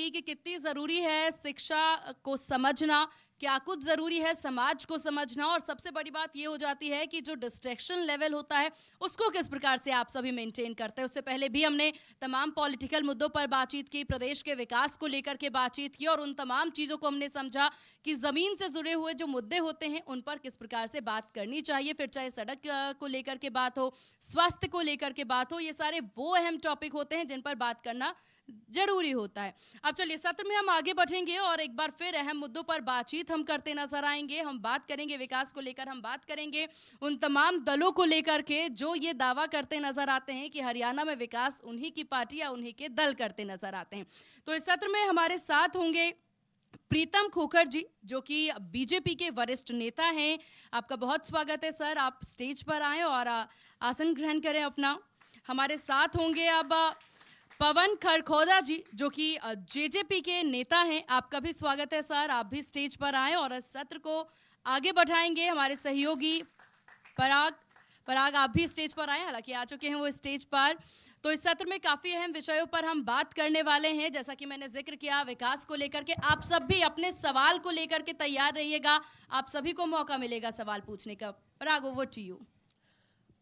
की कि कितनी ज़रूरी है शिक्षा को समझना, क्या कुछ ज़रूरी है समाज को समझना, और सबसे बड़ी बात ये हो जाती है कि जो डिस्ट्रैक्शन लेवल होता है उसको किस प्रकार से आप सभी मेंटेन करते हैं। उससे पहले भी हमने तमाम पॉलिटिकल मुद्दों पर बातचीत की, प्रदेश के विकास को लेकर के बातचीत की, और उन तमाम चीज़ों को हमने समझा कि ज़मीन से जुड़े हुए जो मुद्दे होते हैं उन पर किस प्रकार से बात करनी चाहिए। फिर चाहे सड़क को लेकर के बात हो, स्वास्थ्य को लेकर के बात हो, ये सारे वो अहम टॉपिक होते हैं जिन पर बात करना जरूरी होता है। अब चलिए सत्र में हम आगे बढ़ेंगे और एक बार फिर अहम मुद्दों पर बातचीत हम करते नजर आएंगे। हम बात करेंगे विकास को लेकर, हम बात करेंगे उन तमाम दलों को लेकर के जो ये दावा करते नजर आते हैं कि हरियाणा में विकास उन्हीं की पार्टी या उन्हीं के दल करते नजर आते हैं। तो इस सत्र में हमारे साथ होंगे प्रीतम खोखर जी, जो कि बीजेपी के वरिष्ठ नेता हैं। आपका बहुत स्वागत है सर, आप स्टेज पर आए और आसन ग्रहण करें अपना। हमारे साथ होंगे अब पवन खरखोदा जी, जो कि जेजेपी के नेता हैं। आपका भी स्वागत है सर, आप भी स्टेज पर आए और इस सत्र को आगे बढ़ाएंगे। हमारे सहयोगी पराग आप भी स्टेज पर आए, हालांकि आ चुके हैं वो स्टेज पर। तो इस सत्र में काफ़ी अहम विषयों पर हम बात करने वाले हैं। जैसा कि मैंने जिक्र किया विकास को लेकर के, आप सब भी अपने सवाल को लेकर के तैयार रहिएगा, आप सभी को मौका मिलेगा सवाल पूछने का। पराग, ओवर टू यू।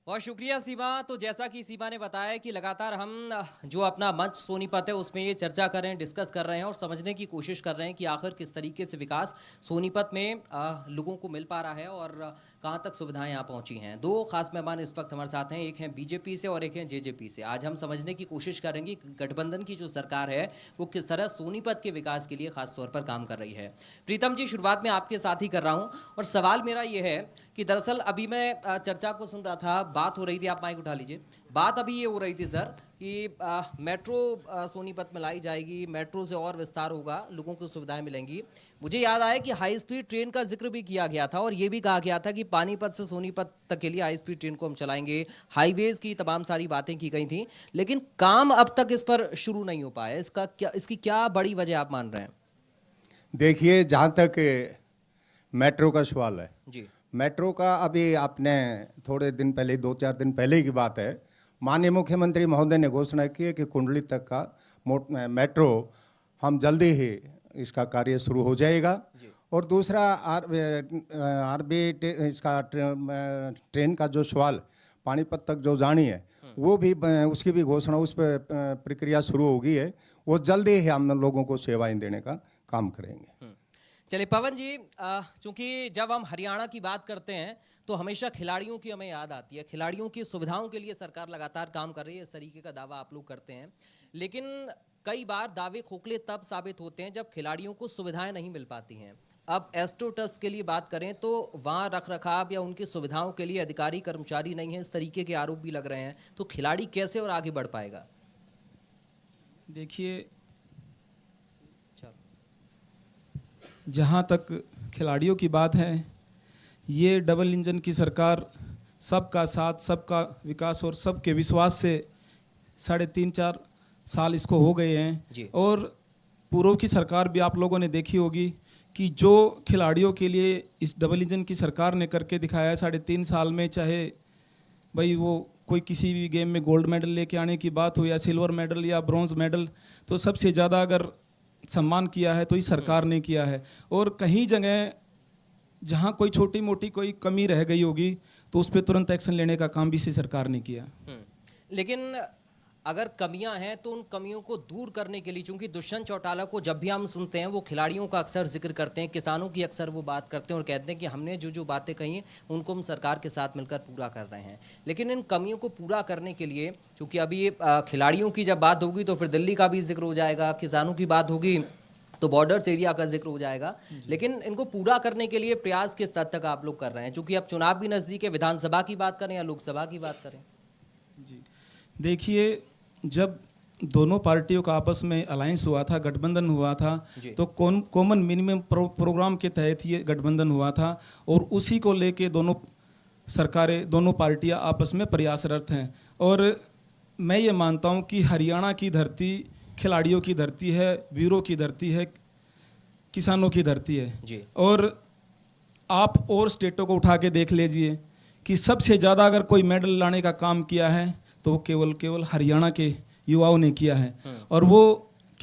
बहुत शुक्रिया सीमा। तो जैसा कि सीमा ने बताया कि लगातार हम जो अपना मंच सोनीपत है उसमें ये चर्चा कर रहे हैं, डिस्कस कर रहे हैं और समझने की कोशिश कर रहे हैं कि आखिर किस तरीके से विकास सोनीपत में लोगों को मिल पा रहा है और कहाँ तक सुविधाएं यहाँ पहुँची हैं। दो खास मेहमान इस वक्त हमारे साथ हैं, एक हैं बीजेपी से और एक हैं जेजेपी से। आज हम समझने की कोशिश करेंगे कि गठबंधन की जो सरकार है वो किस तरह सोनीपत के विकास के लिए खास तौर पर काम कर रही है। प्रीतम जी, शुरुआत में आपके साथ ही कर रहा हूँ और सवाल मेरा ये है कि दरअसल अभी मैं चर्चा को सुन रहा था, बात हो रही थी, आप माइक उठा लीजिए। बात अभी ये हो रही थी सर कि मेट्रो सोनीपत में लाई जाएगी, मेट्रो से और विस्तार होगा, लोगों को सुविधाएं मिलेंगी। मुझे याद आया कि हाई स्पीड ट्रेन का जिक्र भी किया गया था और ये भी कहा गया था कि पानीपत से सोनीपत तक के लिए हाई स्पीड ट्रेन को हम चलाएंगे, हाईवेज की तमाम सारी बातें की गई थी, लेकिन काम अब तक इस पर शुरू नहीं हो पाया। इसकी क्या बड़ी वजह आप मान रहे हैं? देखिए, जहाँ तक मेट्रो का सवाल है जी, मेट्रो का अभी आपने थोड़े दिन पहले, 2-4 दिन पहले की बात है, माननीय मुख्यमंत्री महोदय ने घोषणा की है कि कुंडली तक का मेट्रो हम जल्दी ही इसका कार्य शुरू हो जाएगा। और दूसरा इसका ट्रेन का जो सवाल पानीपत तक जो जानी है वो भी, उसकी भी घोषणा, उस पर प्रक्रिया शुरू हो गई है। वो जल्दी ही हम लोगों को सेवाएं देने का काम करेंगे। चलिए पवन जी, चूंकि जब हम हरियाणा की बात करते हैं तो हमेशा खिलाड़ियों की हमें याद आती है। खिलाड़ियों की सुविधाओं के लिए सरकार लगातार काम कर रही है, इस तरीके का दावा आप लोग करते हैं, लेकिन कई बार दावे खोखले तब साबित होते हैं जब खिलाड़ियों को सुविधाएं नहीं मिल पाती हैं। अब एस्ट्रोटर्फ के लिए बात करें तो वहाँ रख रखाव या उनकी सुविधाओं के लिए अधिकारी कर्मचारी नहीं है, इस तरीके के आरोप भी लग रहे हैं। तो खिलाड़ी कैसे और आगे बढ़ पाएगा? देखिए, जहाँ तक खिलाड़ियों की बात है, ये डबल इंजन की सरकार सबका साथ, सबका विकास और सबके विश्वास से 3.5-4 साल इसको हो गए हैं। और पूर्व की सरकार भी आप लोगों ने देखी होगी कि जो खिलाड़ियों के लिए इस डबल इंजन की सरकार ने करके दिखाया है 3.5 साल में, चाहे भाई वो कोई किसी भी गेम में गोल्ड मेडल लेके आने की बात हो या सिल्वर मेडल या ब्रॉन्ज मेडल, तो सबसे ज़्यादा अगर सम्मान किया है तो इस सरकार ने किया है। और कहीं जगह जहां कोई छोटी मोटी कोई कमी रह गई होगी तो उस पर तुरंत एक्शन लेने का काम भी इसी सरकार ने किया। लेकिन अगर कमियां हैं तो उन कमियों को दूर करने के लिए, चूंकि दुष्यंत चौटाला को जब भी हम सुनते हैं वो खिलाड़ियों का अक्सर जिक्र करते हैं, किसानों की अक्सर वो बात करते हैं और कहते हैं कि हमने जो जो बातें कही हैं उनको हम सरकार के साथ मिलकर पूरा कर रहे हैं। लेकिन इन कमियों को पूरा करने के लिए, चूंकि अभी खिलाड़ियों की जब बात होगी तो फिर दिल्ली का भी जिक्र हो जाएगा, किसानों की बात होगी तो बॉर्डर्स एरिया का जिक्र हो जाएगा, लेकिन इनको पूरा करने के लिए प्रयास किस हद तक आप लोग कर रहे हैं? चूंकि अब चुनाव भी नजदीक है, विधानसभा की बात करें या लोकसभा की बात करें। जी, देखिए, जब दोनों पार्टियों का आपस में अलायंस हुआ था, गठबंधन हुआ था, तो कॉमन मिनिमम प्रोग्राम के तहत ये गठबंधन हुआ था और उसी को लेके दोनों सरकारें, दोनों पार्टियां आपस में प्रयासरत हैं। और मैं ये मानता हूं कि हरियाणा की धरती खिलाड़ियों की धरती है, वीरों की धरती है, किसानों की धरती है जी। और आप और स्टेटों को उठा के देख लीजिए कि सबसे ज़्यादा अगर कोई मेडल लाने का काम किया है तो केवल हरियाणा के युवाओं ने किया है। और वो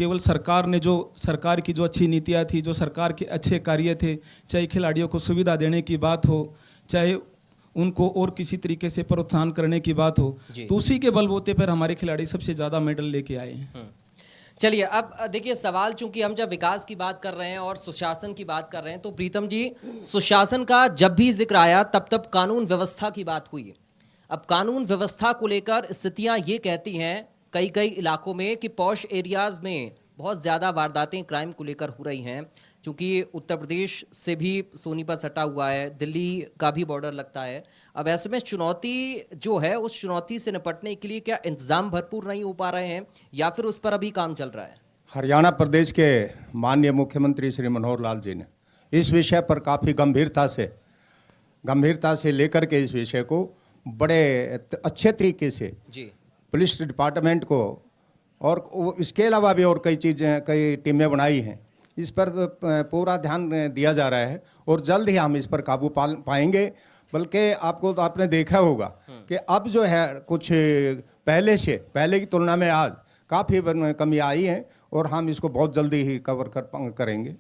केवल सरकार ने जो सरकार की जो अच्छी नीतियाँ थी, जो सरकार के अच्छे कार्य थे, चाहे खिलाड़ियों को सुविधा देने की बात हो, चाहे उनको और किसी तरीके से प्रोत्साहन करने की बात हो, तो उसी के बलबूते पर हमारे खिलाड़ी सबसे ज़्यादा मेडल लेके आए हैं। चलिए, अब देखिए सवाल, चूंकि हम जब विकास की बात कर रहे हैं और सुशासन की बात कर रहे हैं, तो प्रीतम जी, सुशासन का जब भी जिक्र आया तब तब कानून व्यवस्था की बात हुई। अब कानून व्यवस्था को लेकर स्थितियां ये कहती हैं कई कई इलाकों में कि पॉश एरियाज में बहुत ज़्यादा वारदातें क्राइम को लेकर हो रही हैं, क्योंकि उत्तर प्रदेश से भी सोनीपत सटा हुआ है, दिल्ली का भी बॉर्डर लगता है। अब ऐसे में चुनौती जो है, उस चुनौती से निपटने के लिए क्या इंतजाम भरपूर नहीं हो पा रहे हैं या फिर उस पर अभी काम चल रहा है? हरियाणा प्रदेश के माननीय मुख्यमंत्री श्री मनोहर लाल जी ने इस विषय पर काफ़ी गंभीरता से लेकर के इस विषय को बड़े अच्छे तरीके से जी पुलिस डिपार्टमेंट को और इसके अलावा भी और कई टीमें बनाई हैं। इस पर पूरा ध्यान दिया जा रहा है और जल्द ही हम इस पर काबू पाएंगे। बल्कि आपने देखा होगा कि अब जो है कुछ पहले की तुलना में आज काफ़ी कमी आई है और हम इसको बहुत जल्दी ही कवर करेंगे।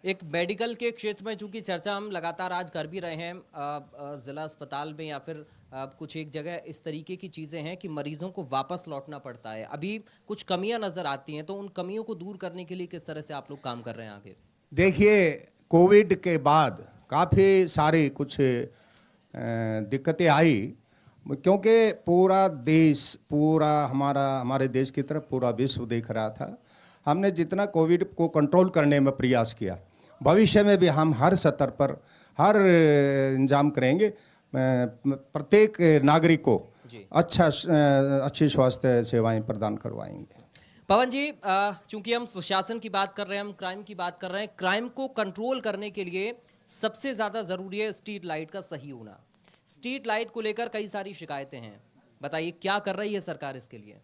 एक मेडिकल के क्षेत्र में चूंकि चर्चा हम लगातार आज कर भी रहे हैं, ज़िला अस्पताल में या फिर कुछ एक जगह इस तरीके की चीज़ें हैं कि मरीजों को वापस लौटना पड़ता है। अभी कुछ कमियां नज़र आती हैं, तो उन कमियों को दूर करने के लिए किस तरह से आप लोग काम कर रहे हैं आगे? देखिए, कोविड के बाद काफ़ी सारी कुछ दिक्कतें आई, क्योंकि हमारे देश की तरफ पूरा विश्व देख रहा था। हमने जितना कोविड को कंट्रोल करने में प्रयास किया, भविष्य में भी हम हर स्तर पर हर इंतजाम करेंगे, प्रत्येक नागरिक को अच्छी स्वास्थ्य सेवाएं प्रदान करवाएंगे। पवन जी, चूंकि हम सुशासन की बात कर रहे हैं, हम क्राइम की बात कर रहे हैं, क्राइम को कंट्रोल करने के लिए सबसे ज़्यादा ज़रूरी है स्ट्रीट लाइट का सही होना। स्ट्रीट लाइट को लेकर कई सारी शिकायतें हैं, बताइए क्या कर रही है सरकार इसके लिए?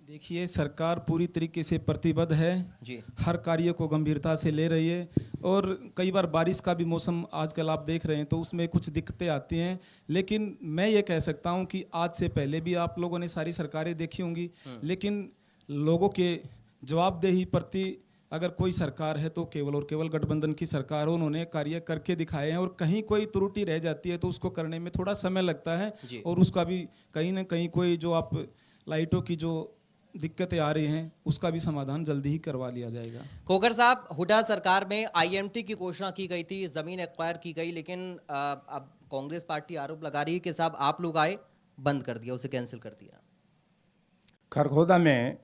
देखिए, सरकार पूरी तरीके से प्रतिबद्ध है जी, हर कार्य को गंभीरता से ले रही है। और कई बार बारिश का भी मौसम आजकल आप देख रहे हैं, तो उसमें कुछ दिक्कतें आती हैं, लेकिन मैं ये कह सकता हूं कि आज से पहले भी आप लोगों ने सारी सरकारें देखी होंगी, लेकिन लोगों के जवाबदेही प्रति अगर कोई सरकार है तो केवल और केवल गठबंधन की सरकार है। उन्होंने कार्य करके दिखाए हैं और कहीं कोई त्रुटि रह जाती है तो उसको करने में थोड़ा समय लगता है, और उसका भी कहीं ना कहीं कोई जो आप लाइटों की जो दिक्कतें आ रही हैं उसका भी समाधान जल्दी ही करवा लिया जाएगा। खोखर साहब, हुड्डा सरकार में IMT की घोषणा की गई थी, जमीन एक्वायर की गई, लेकिन अब कांग्रेस पार्टी आरोप लगा रही है कि साहब आप लोग आए, बंद कर दिया, उसे कैंसिल कर दिया। खरगोदा में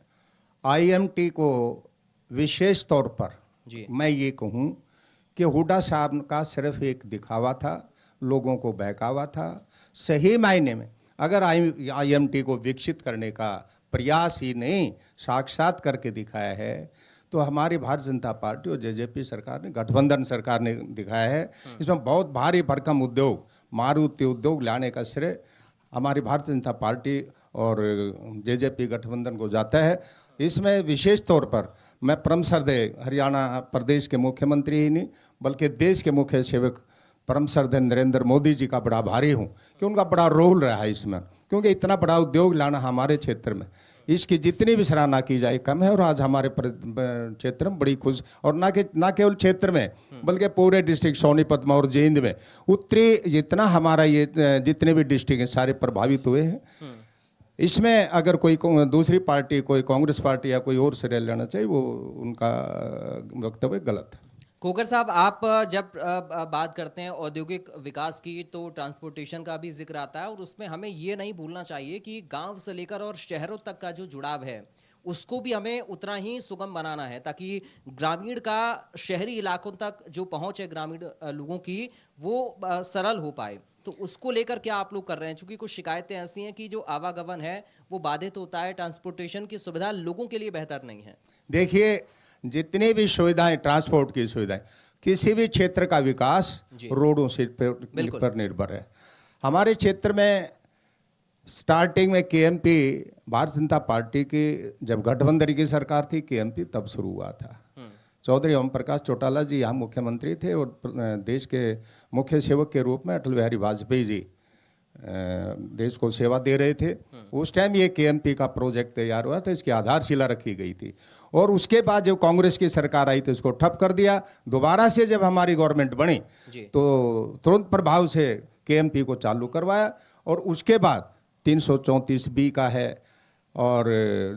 IMT को विशेष तौर पर मैं ये कहूँ कि हुड्डा साहब का सिर्फ एक दिखावा था, लोगों को बहकावा था। सही मायने में अगर IMT को विकसित करने का प्रयास ही नहीं, साक्षात करके दिखाया है, तो हमारी भारतीय जनता पार्टी और JJP सरकार ने, गठबंधन सरकार ने दिखाया है। इसमें बहुत भारी भरकम उद्योग, मारुति उद्योग लाने का श्रेय हमारी भारतीय जनता पार्टी और JJP गठबंधन को जाता है। इसमें विशेष तौर पर मैं परम श्रद्धेय हरियाणा प्रदेश के मुख्यमंत्री ही नहीं बल्कि देश के मुख्य सेवक परम श्रद्धेय नरेंद्र मोदी जी का बड़ा आभारी हूँ कि उनका बड़ा रोल रहा है इसमें, क्योंकि इतना बड़ा उद्योग लाना हमारे क्षेत्र में, इसकी जितनी भी सराहना की जाए कम है। और आज हमारे क्षेत्र में बड़ी खुश, और ना केवल क्षेत्र में बल्कि पूरे डिस्ट्रिक्ट सोनीपत में और जींद में, उत्तरी जितना हमारा ये जितने भी डिस्ट्रिक्ट हैं सारे प्रभावित हुए हैं। इसमें अगर कोई दूसरी पार्टी, कोई कांग्रेस पार्टी या कोई और श्रेय लेना चाहिए, वो उनका वक्तव्य गलत है। खोखर साहब, आप जब बात करते हैं औद्योगिक विकास की तो ट्रांसपोर्टेशन का भी जिक्र आता है, और उसमें हमें ये नहीं भूलना चाहिए कि गांव से लेकर और शहरों तक का जो जुड़ाव है उसको भी हमें उतना ही सुगम बनाना है, ताकि ग्रामीण का शहरी इलाकों तक जो पहुंच है ग्रामीण लोगों की वो सरल हो पाए। तो उसको लेकर क्या आप लोग कर रहे हैं? क्योंकि कुछ शिकायतें ऐसी हैं कि जो आवागमन है वो बाधित होता है, ट्रांसपोर्टेशन की सुविधा लोगों के लिए बेहतर नहीं है। देखिए, जितनी भी सुविधाएं, ट्रांसपोर्ट की सुविधाएं, किसी भी क्षेत्र का विकास रोडों से पर निर्भर है। हमारे क्षेत्र में स्टार्टिंग में KMP, भारतीय जनता पार्टी की जब गठबंधन की सरकार थी, KMP तब शुरू हुआ था। चौधरी ओम प्रकाश चौटाला जी यहाँ मुख्यमंत्री थे और देश के मुख्य सेवक के रूप में अटल बिहारी वाजपेयी जी देश को सेवा दे रहे थे। उस टाइम ये केएमपी का प्रोजेक्ट तैयार हुआ था, इसकी आधारशिला रखी गई थी। और उसके बाद जब कांग्रेस की सरकार आई तो इसको ठप कर दिया। दोबारा से जब हमारी गवर्नमेंट बनी तो तुरंत प्रभाव से केएमपी को चालू करवाया। और उसके बाद 334B का है और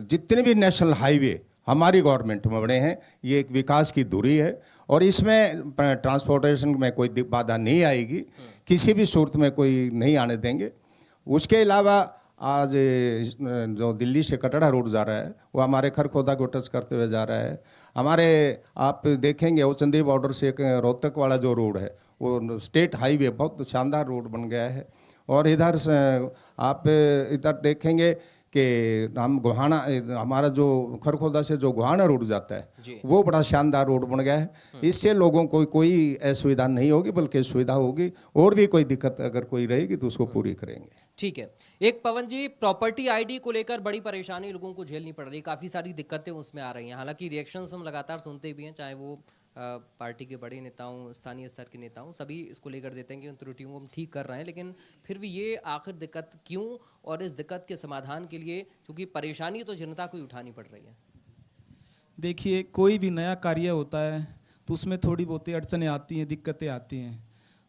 जितने भी नेशनल हाईवे हमारी गवर्नमेंट में बने हैं, ये एक विकास की धुरी है। और इसमें ट्रांसपोर्टेशन में कोई बाधा नहीं आएगी, किसी भी सूरत में कोई नहीं आने देंगे। उसके अलावा आज जो दिल्ली से कटरा रोड जा रहा है वो हमारे खरखोदा को टच करते हुए जा रहा है। हमारे आप देखेंगे औचंदी बॉर्डर से एक रोहतक वाला जो रोड है वो स्टेट हाईवे बहुत शानदार रोड बन गया है। और इधर आप इधर देखेंगे कि हम गोहाना, हमारा जो खरखोदा से जो गोहाना रोड जाता है वो बड़ा शानदार रोड बन गया है। इससे लोगों को कोई असुविधा नहीं होगी बल्कि सुविधा होगी। और भी कोई दिक्कत अगर कोई रहेगी तो उसको पूरी करेंगे। ठीक है। एक पवन जी, प्रॉपर्टी आईडी को लेकर बड़ी परेशानी लोगों को झेलनी पड़ रही है, काफ़ी सारी दिक्कतें उसमें आ रही हैं। हालांकि रिएक्शंस हम लगातार सुनते भी हैं, चाहे वो पार्टी के बड़े नेताओं, स्थानीय स्तर के नेताओं, सभी इसको लेकर देते हैं कि उन त्रुटियों को हम ठीक कर रहे हैं। लेकिन फिर भी ये आखिर दिक्कत क्यों, और इस दिक्कत के समाधान के लिए, क्योंकि परेशानी तो जनता को ही उठानी पड़ रही है। देखिए, कोई भी नया कार्य होता है तो उसमें थोड़ी बहुत अड़चनें आती हैं, दिक्कतें आती हैं।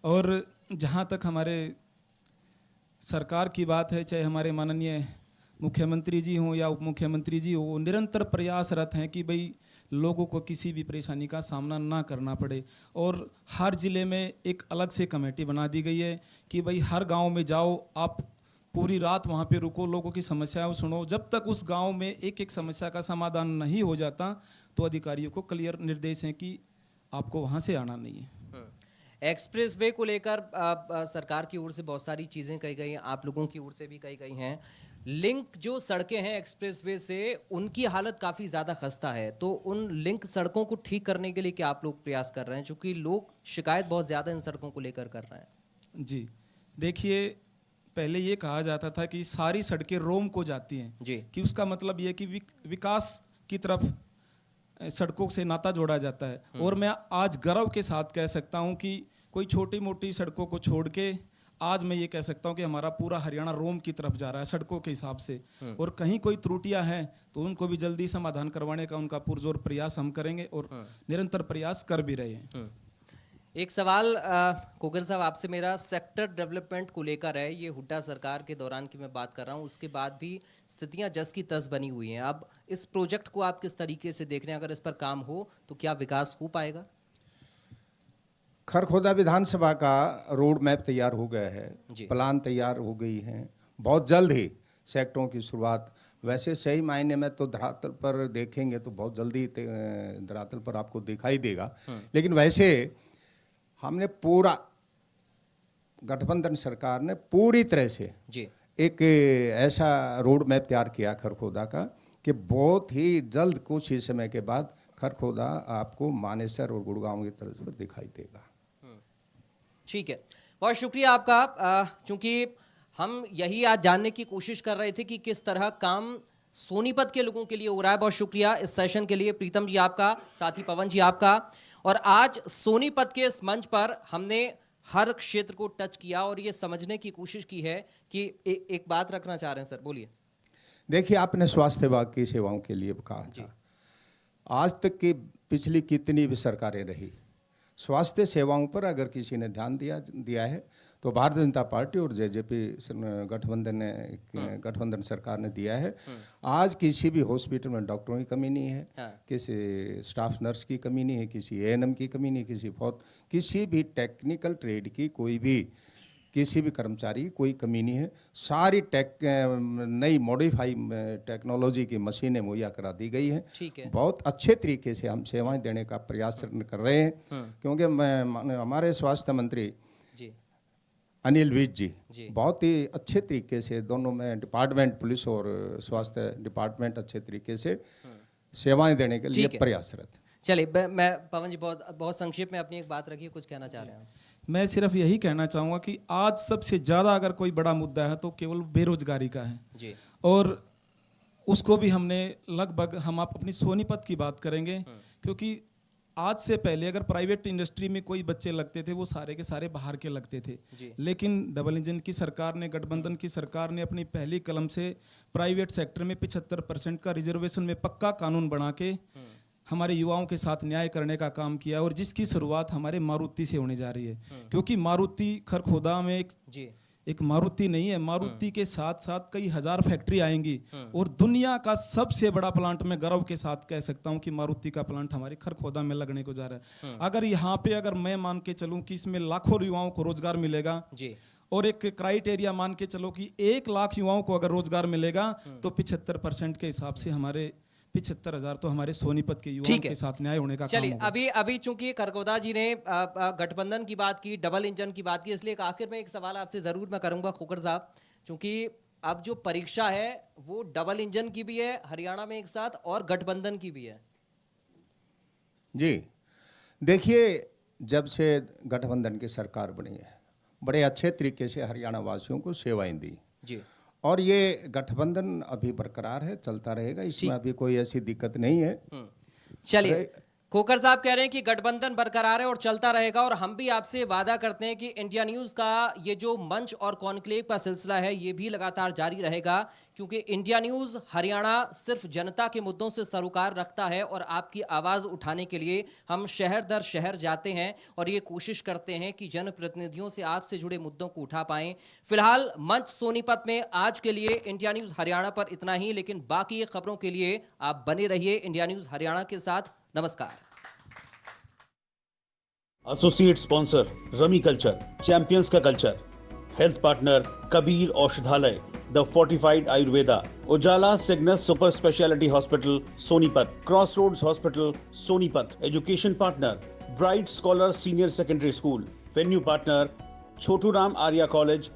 और जहाँ तक हमारे सरकार की बात है, चाहे हमारे माननीय मुख्यमंत्री जी हों या उप मुख्यमंत्री जी हो, निरंतर प्रयासरत हैं कि भाई लोगों को किसी भी परेशानी का सामना ना करना पड़े। और हर ज़िले में एक अलग से कमेटी बना दी गई है कि भाई हर गांव में जाओ, आप पूरी रात वहां पे रुको, लोगों की समस्याएं सुनो। जब तक उस गांव में एक एक समस्या का समाधान नहीं हो जाता तो अधिकारियों को क्लियर निर्देश है कि आपको वहां से आना नहीं है। एक्सप्रेस वे को लेकर सरकार की ओर से बहुत सारी चीज़ें कही गई हैं, आप लोगों की ओर से भी कही गई हैं। लिंक जो सड़कें हैं एक्सप्रेस वे से, उनकी हालत काफ़ी ज़्यादा खस्ता है। तो उन लिंक सड़कों को ठीक करने के लिए क्या आप लोग प्रयास कर रहे हैं, क्योंकि लोग शिकायत बहुत ज़्यादा इन सड़कों को लेकर कर रहे हैं? जी देखिए, पहले ये कहा जाता था कि सारी सड़कें रोम को जाती हैं जी, कि उसका मतलब ये कि विकास की तरफ सड़कों से नाता जोड़ा जाता है। और मैं आज गर्व के साथ कह सकता हूं कि कोई छोटी मोटी सड़कों को छोड़ के आज मैं ये कह सकता हूं कि हमारा पूरा हरियाणा रोम की तरफ जा रहा है सड़कों के हिसाब से। और कहीं कोई त्रुटियां हैं तो उनको भी जल्दी समाधान करवाने का उनका पुरजोर प्रयास हम करेंगे और निरंतर प्रयास कर भी रहे हैं। एक सवाल कोगर साहब आपसे मेरा सेक्टर डेवलपमेंट को लेकर है। ये हुड्डा सरकार के दौरान की मैं बात कर रहा हूँ, उसके बाद भी स्थितियाँ जस की तस बनी हुई हैं। अब इस प्रोजेक्ट को आप किस तरीके से देख रहे हैं? अगर इस पर काम हो तो क्या विकास हो पाएगा? खरखोदा विधानसभा का रोड मैप तैयार हो गया है, प्लान तैयार हो गई हैं। बहुत जल्द ही सेक्टरों की शुरुआत, वैसे सही मायने में तो धरातल पर देखेंगे तो बहुत जल्दी धरातल पर आपको दिखाई देगा। लेकिन वैसे हमने पूरा, गठबंधन सरकार ने पूरी तरह से एक ऐसा रोड मैप तैयार किया खरखोदा का कि बहुत ही जल्द कुछ ही समय के बाद खरखोदा आपको मानेसर और गुड़गांव की तर्ज पर दिखाई देगा। ठीक है, बहुत शुक्रिया आपका। चूंकि हम यही आज जानने की कोशिश कर रहे थे कि किस तरह काम सोनीपत के लोगों के लिए हो रहा है। बहुत शुक्रिया इस सेशन के लिए प्रीतम जी आपका, साथ ही पवन जी आपका। और आज सोनीपत के इस मंच पर हमने हर क्षेत्र को टच किया और ये समझने की कोशिश की है कि एक बात रखना चाह रहे हैं सर, बोलिए। देखिए, आपने स्वास्थ्य विभाग की सेवाओं के लिए कहा था, आज तक की पिछली कितनी भी सरकारें रही, स्वास्थ्य सेवाओं पर अगर किसी ने ध्यान दिया है तो भारतीय जनता पार्टी और जेजेपी गठबंधन सरकार ने दिया है। आज किसी भी हॉस्पिटल में डॉक्टरों की कमी नहीं है, किसी स्टाफ नर्स की कमी नहीं है, किसी एएनएम की कमी नहीं, किसी भी टेक्निकल ट्रेड की कोई भी किसी भी कर्मचारी की कोई कमी नहीं है। सारी नई मॉडिफाई टेक्नोलॉजी की मशीनें मुहैया करा दी गई हैं। बहुत अच्छे तरीके से हम सेवाएं देने का प्रयास कर रहे हैं, क्योंकि हमारे स्वास्थ्य मंत्री अनिल विज जी बहुत ही अच्छे तरीके से दोनों में डिपार्टमेंट, पुलिस और स्वास्थ्य डिपार्टमेंट अच्छे तरीके से सेवाएं देने के लिए प्रयासरत। चलिए, मैं पवन जी बहुत संक्षेप में अपनी एक बात रखिए, कुछ कहना चाह रहे हैं? मैं सिर्फ यही कहना चाहूँगा कि आज सबसे ज़्यादा अगर कोई बड़ा मुद्दा है तो केवल बेरोजगारी का है जी। और उसको भी हमने लगभग, हम आप अपनी सोनीपत की बात करेंगे, क्योंकि आज से पहले अगर प्राइवेट इंडस्ट्री में कोई बच्चे लगते थे वो सारे के सारे बाहर के लगते थे, लेकिन डबल इंजन की सरकार ने, गठबंधन की सरकार ने अपनी पहली कलम से प्राइवेट सेक्टर में 75% का रिजर्वेशन में पक्का कानून बना के हमारे युवाओं के साथ न्याय करने का काम किया, और जिसकी शुरुआत हमारे मारुति से होने जा रही है। क्योंकि मारुति खरखोदा में एक मारुति नहीं है, मारुति के साथ साथ कई हजार फैक्ट्री आएंगी, और दुनिया का सबसे बड़ा प्लांट मैं गर्व के साथ कह सकता हूं कि मारुति का प्लांट हमारे खरखोदा में लगने को जा रहा है। अगर यहाँ पे अगर मैं मान के चलूं कि इसमें लाखों युवाओं को रोजगार मिलेगा जी, और एक क्राइटेरिया मान के चलो कि 1 लाख युवाओं को अगर रोजगार मिलेगा तो 75% के हिसाब से हमारे 75,000 तो हमारे सोनीपत के युवाओं के साथ न्याय होने का काम होगा। चलिए, अभी चूंकि खरखोदा जी ने गठबंधन की बात की, डबल इंजन की बात की, इसलिए आखिर में एक सवाल आपसे जरूर मैं करूंगा खोखर साहब, चूंकि अब जो परीक्षा है वो डबल इंजन की भी है हरियाणा में एक साथ, और गठबंधन की भी है। जी देखिए, जब से गठबंधन की सरकार बनी है बड़े अच्छे तरीके से हरियाणा वासियों को सेवाएं दी जी, और ये गठबंधन अभी बरकरार है, चलता रहेगा, इसमें अभी कोई ऐसी दिक्कत नहीं है। चलिए, खोखर साहब कह रहे हैं कि गठबंधन बरकरार है और चलता रहेगा, और हम भी आपसे वादा करते हैं कि इंडिया न्यूज़ का ये जो मंच और कॉन्क्लेव का सिलसिला है ये भी लगातार जारी रहेगा, क्योंकि इंडिया न्यूज़ हरियाणा सिर्फ जनता के मुद्दों से सरोकार रखता है, और आपकी आवाज़ उठाने के लिए हम शहर दर शहर जाते हैं और ये कोशिश करते हैं कि जनप्रतिनिधियों से आपसे जुड़े मुद्दों को उठा पाएं। फिलहाल मंच सोनीपत में आज के लिए इंडिया न्यूज़ हरियाणा पर इतना ही, लेकिन बाकी खबरों के लिए आप बने रहिए इंडिया न्यूज़ हरियाणा के साथ। नमस्कार। Associate sponsor rummy culture, champions का कल्चर, हेल्थ पार्टनर कबीर औषधालय, the fortified Ayurveda, Ujala Cygnus super speciality hospital Sonipat, cross roads hospital Sonipat, education partner bright scholar senior secondary school, venue partner Chhotu Ram Arya college